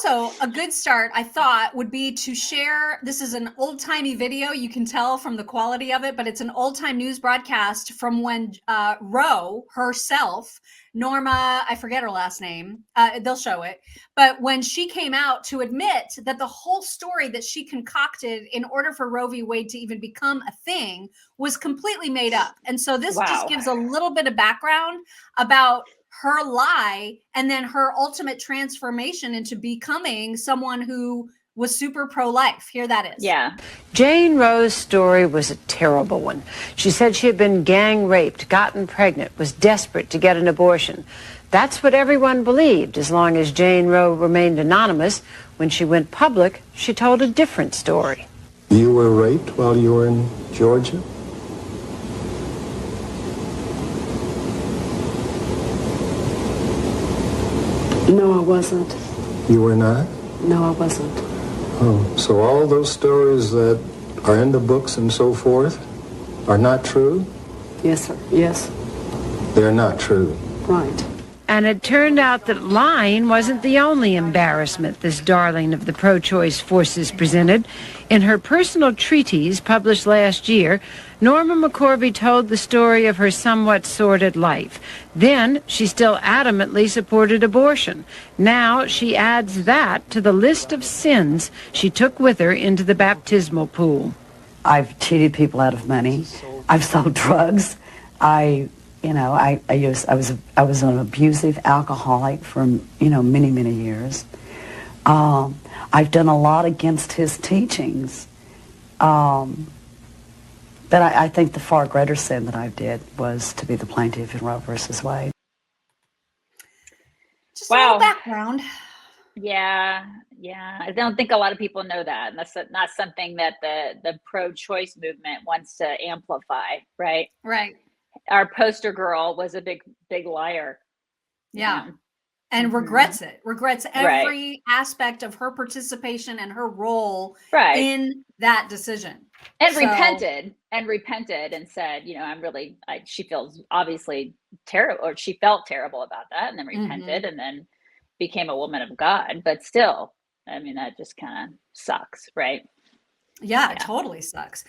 also a good start, I thought, would be to share. This is an old timey video. You can tell from the quality of it, but it's an old time news broadcast from when Roe herself, Norma, I forget her last name. They'll show it. But when she came out to admit that the whole story that she concocted in order for Roe v. Wade to even become a thing was completely made up. And so this just gives a little bit of background about her lie and then her ultimate transformation into becoming someone who was super pro-life. Here that is. Yeah. Jane Roe's story was a terrible one. She said she had been gang raped, gotten pregnant, was desperate to get an abortion. That's what everyone believed as long as Jane Roe remained anonymous. When she went public, she told a different story. You were raped while you were in Georgia? No, I wasn't. You were not? No, I wasn't. Oh, so all those stories that are in the books and so forth are not true? Yes, sir. Yes. They're not true. Right. And it turned out that lying wasn't the only embarrassment this darling of the pro-choice forces presented. In her personal treatise published last year, Norma McCorvey told the story of her somewhat sordid life. Then she still adamantly supported abortion. Now she adds that to the list of sins she took with her into the baptismal pool. I've cheated people out of money. I've sold drugs. I was an abusive alcoholic for many years. I've done a lot against his teachings. But I think the far greater sin that I did was to be the plaintiff in Roe versus Wade. Just a little background. Yeah. I don't think a lot of people know that. And that's not something that the pro-choice movement wants to amplify, right? Right. Our poster girl was a big liar. Yeah. And regrets it. Regrets every aspect of her participation and her role in that decision. And repented and said, she feels obviously terrible, or she felt terrible about that, and then repented and then became a woman of God. But still, I mean, that just kind of sucks, right? Yeah, it totally sucks.